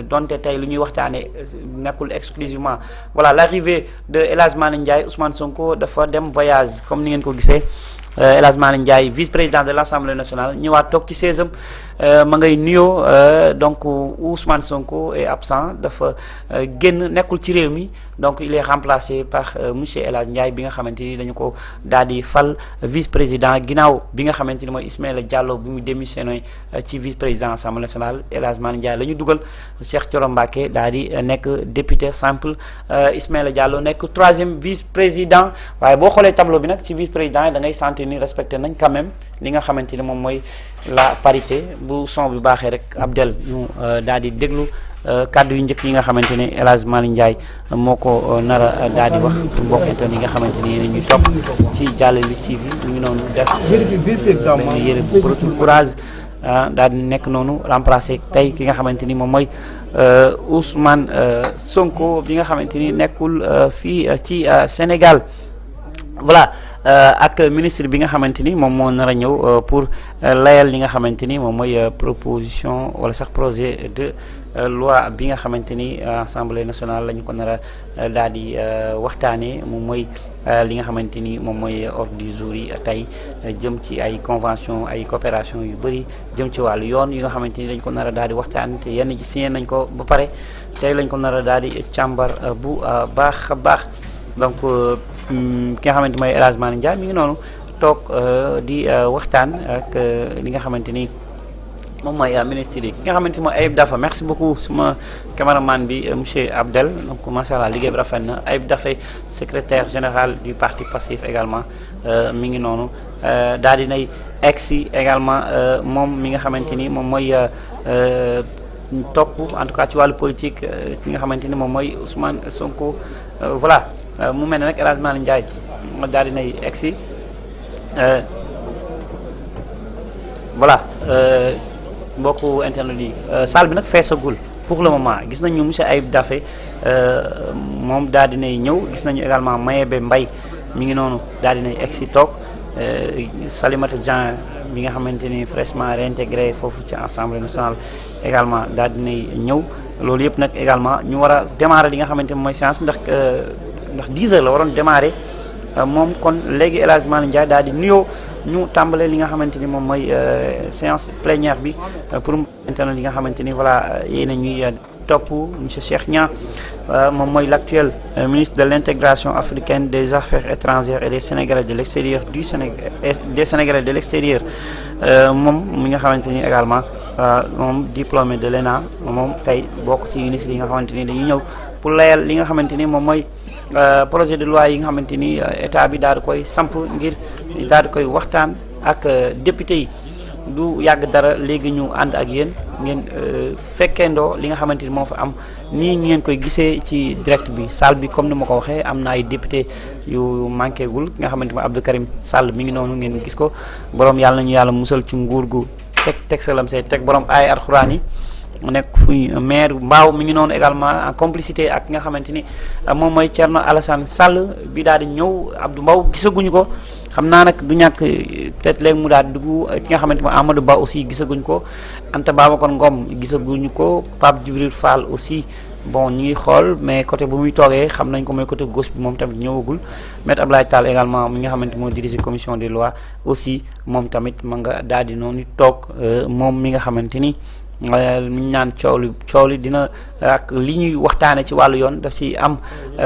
donte tey lu ñuy waxtaanee nekkul exclusivement voilà l'arrivée de El Hadj Malick Ndiaye Ousmane Sonko dafa dem voyage comme ni ngeen ko gisee. El Hadj Malick Ndiaye vice-président de l'Assemblée nationale ñëwaat toog ci 16e ma ngay nuyoo donc Ousmane Sonko est absent dafa génn nekkul ci réew mi donc il est remplacé par monsieur El Hadj Ndiaye bi nga xamante ni dañu ko daal di fal vice-président ginnaaw bi nga xamante ni mooy Ismaïla Diallo bi mu démissionné ci vice-président Assemblée nationale El Hadj Malick Ndiaye la ñu dugal Cheikh Thioro Mbacké daal di nekk député simple Ismaïla Diallo nekk 3e vice-président waaye boo xoolee tableau bi nag ci vice-président yi da ngay sentir ni respecté nañ quand même li nga xamante ni moom mooy la parité bu son bi baaxee rek Abdel ñu daal di déglu kàddu yu njëkk yi nga xamante ne El Hadj Malick Ndiaye moo ko nar a daal di wax pour mbokk internet yi nga xamante ni yéen ñuy topp ci Jàllale TV ñu ngi noonu def benn yére retour courage daal di nekk noonu remplacé tey ki nga xamante ni moom mooy Ousmane Sonko bi nga xamante ni nekkul fii ci Sénégal voilà ak ministre bi nga xamante ni moom moo nar a ñëw pour layal li nga xamante ni moom mooy proposition wala sax projet de loi bi nga xamante ni assemblée nationale la ñu ko nar a daal di waxtaanee moom mooy li nga xamante ni moom mooy ordre du jour yi tey jëm ci ay convention ay coopération yu bëri jëm ci wàllu yoon yi nga xamante ni dañ ko nar a daal di waxtaan te yenn signé nañ ko ba pare tey lañ ko nar a daal di càmbar bu baax a baax donc ki nga xamante mooy El Hadj Malick Ndiaye mi ngi noonu toog di waxtaan ak li nga xamante ni moom mooy ministre yi ki nga xamante mooy Ayib Daffé merci beaucoup suma cameraman bi monsieur Abdel donc macha allah liggéey bi rafet na Ayib Daffé secrétaire général du parti Pastef également mi ngi noonu daal di nay egsi également moom mi nga xamante ni moom mooy topp en tout cas ci wàllu politique ki nga xamante ni moom mooy Ousmane Sonko voilà. mu mel ne nag El Hadj Malick Ndiaye daal di nay egsi voilà mbokku internet yi salle bi nag feesagul pour le moment gis nañu monsieur Ayib Daffé moom daal di nay ñëw gis nañu également Mayebe Mbaye mi ngi noonu daal di nay egsi toog Salimata Dieng mi nga xamante ni fraîchement réintégré foofu ci Assemblée nationale également daal di nay ñëw loolu yëpp nag également ñu war a démarrer li nga xamante ni mooy séance ndax 10 heures la waroon démarrer moom kon léegi El Hadj Malick Ndiaye daal di nuyoo ñu tàmbalee li nga xamante ni moom mooy séance plénière bi pour internet yi nga xamante ni voilà yéen a ñuy topp monsieur Cheikh Niang moom mooy l'actuel ministre de l'intégration africaine des affaires étrangères et des Sénégalais de l'extérieur des Sénégalais de l'extérieur moom mi nga xamante ni également moom diplômé de l'ENA moom tey bokk ci ministre yi nga xamante ni dañuy ñëw pour layal li nga xamante ni moom mooy projet de loi yi nga xamante ni état bi daal di koy samp ngir daal di koy waxtaan ak député yi du yàgg dara léegi ñu ànd ak yéen ngeen fekkeendoo li nga xamante ni moo fa am nii ngeen koy gisee ci direct bi salle bi comme ni ma ko waxee am na ay député yu manqué gul nga xamante ni Abdou Karim Sall mi ngi noonu ngeen gis ko borom yàlla nañu yàlla musal ci nguur gu teg salam say teg borom ay alxuraan yi nekk fuy maire Mbaaw mi ngi noonu également en complicité ak nga xamante ni moom mooy Thierno Alassane Sall bi daal di ñëw Abdou Mbow gisaguñu ko xam naa nag du ñàkk peut-être léegi mu daal di dugg ki nga xamante ni Amadou Ba aussi gisaguñ ko Anta Babacar Ngom gisaguñu ko Pape Djibril Fall aussi bon ñu ngi xool mais côté bu muy toogee xam nañ ko mooy côté gauche bi moom tamit ñëwagul Maître Abdoulaye Tall également mi nga xamante moo dirigé commission des lois aussi moom tamit ma nga daal di noonu toog moom mi nga xamante ni ñu ñaan coow li dina ak li ñuy waxtaane ci wàllu yoon daf ci am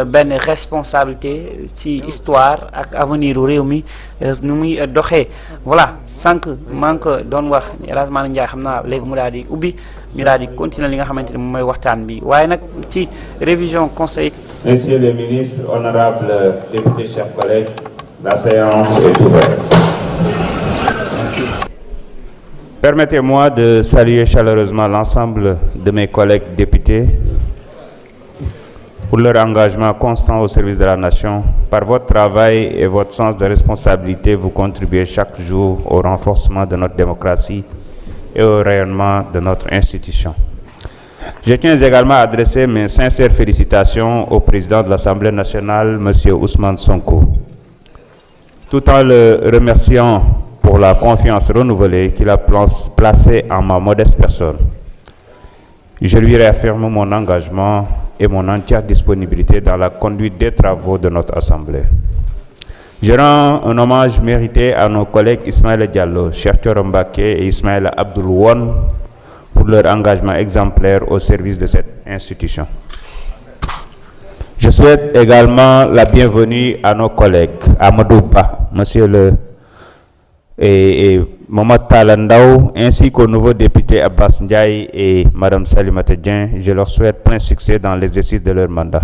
benn responsabilité ci histoire ak avenir u réew mi nu muy doxee voilà sànq maa ngi ko doon wax El Hadj Malick Ndiaye xam naa léegi mu daal di ubbi ñu daal di continuer li nga xamante ni moom mooy waxtaan bi waaye nag ci révision conseil. Messieurs les ministres, honorables députés, chers collègues, la séance est ouverte. Permettez-moi de saluer chaleureusement l'ensemble de mes collègues députés pour leur engagement constant au service de la nation. Par votre travail et votre sens de responsabilité, vous contribuez chaque jour au renforcement de notre démocratie et au rayonnement de notre institution. Je tiens également à adresser mes sincères félicitations au président de l'Assemblée nationale, M. Ousmane Sonko, tout en le remerciant pour la confiance renouvelée qu'il a placée en ma modeste personne. Je lui réaffirme mon engagement et mon entière disponibilité dans la conduite des travaux de notre Assemblée. Je rends un hommage mérité à nos collègues Ismaïla Diallo, Cheikh Thioro Mbacké et Ismaïla Abdoul Won pour leur engagement exemplaire au service de cette institution. Je souhaite également la bienvenue à nos collègues Amadou Ba, Monsieur le et Mohamed Talandao, ainsi qu'aux nouveaux députés Abbas Ndiaye et Madame Salimata Dieng. Je leur souhaite plein succès dans l'exercice de leur mandat.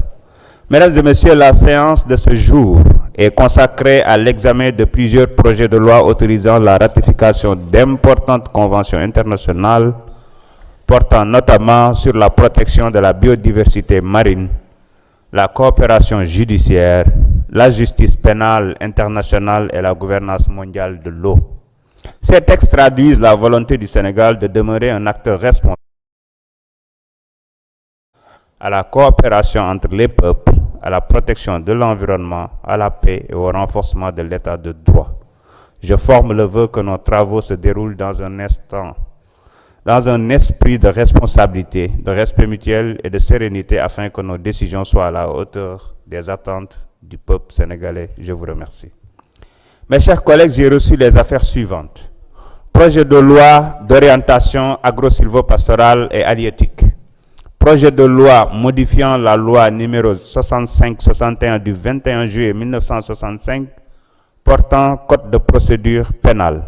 Mesdames et messieurs, la séance de ce jour est consacrée à l'examen de plusieurs projets de loi autorisant la ratification d'importantes conventions internationales portant notamment sur la protection de la biodiversité marine, la coopération judiciaire, la justice pénale internationale et la gouvernance mondiale de l'eau. Ces textes traduisent la volonté du Sénégal de demeurer un acteur responsable à la coopération entre les peuples, à la protection de l'environnement, à la paix et au renforcement de l'état de droit. Je forme le vœu que nos travaux se déroulent dans un esprit de responsabilité, de respect mutuel et de sérénité afin que nos décisions soient à la hauteur des attentes du peuple sénégalais. Je vous remercie. Mes chers collègues, j'ai reçu les affaires suivantes. Projet de loi d'orientation agro-silvopastorale et halieutique. Projet de loi modifiant la loi numéro 65-61 du 21 juillet 1965 portant code de procédure pénale.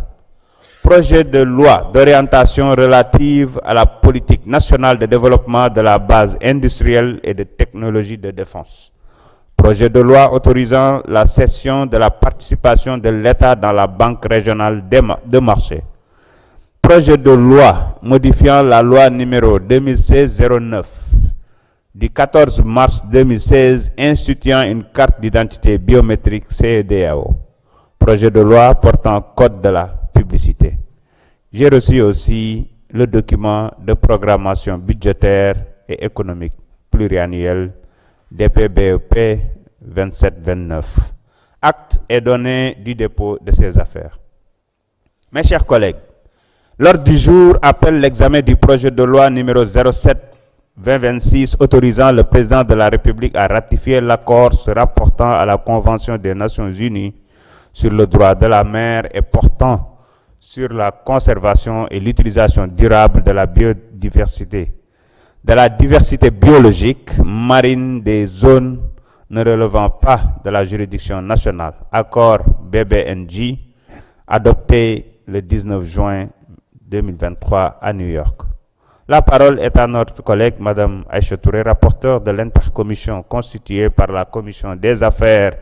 Projet de loi d'orientation relative à la politique nationale de développement de la base industrielle et de technologie de défense. Projet de loi autorisant la cession de la participation de l'État dans la Banque régionale de marché. Projet de loi modifiant la loi numéro 2016-09 du 14 mars 2016 instituant une carte d'identité biométrique CEDEAO. Projet de loi portant code de la publicité. J'ai reçu aussi le document de programmation budgétaire et économique pluriannuel DPBEP 27-29. Acte est donné du dépôt de ces affaires. Mes chers collègues, l'ordre du jour appelle l'examen du projet de loi numéro 07-2026 autorisant le président de la République à ratifier l'accord se rapportant à la Convention des Nations Unies sur le droit de la mer et portant sur la conservation et l'utilisation durable de la biodiversité, de la diversité biologique marine des zones ne relevant pas de la juridiction nationale, accord BBNJ, adopté le 19 juin 2023 à New York. La parole est à notre collègue Madame Aïcha Touré, rapporteure de l'intercommission constituée par la Commission des Affaires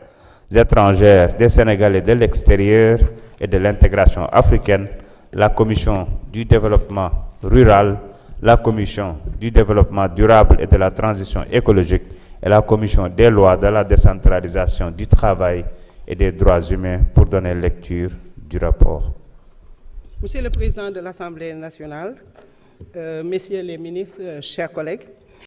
étrangères des Sénégalais de l'extérieur et de l'intégration africaine, la Commission du développement rural, la Commission du développement durable et de la transition écologique et la Commission des lois, de la décentralisation du travail et des droits humains pour donner lecture du rapport. Monsieur le Président de l'Assemblée nationale, Messieurs les ministres, chers collègues,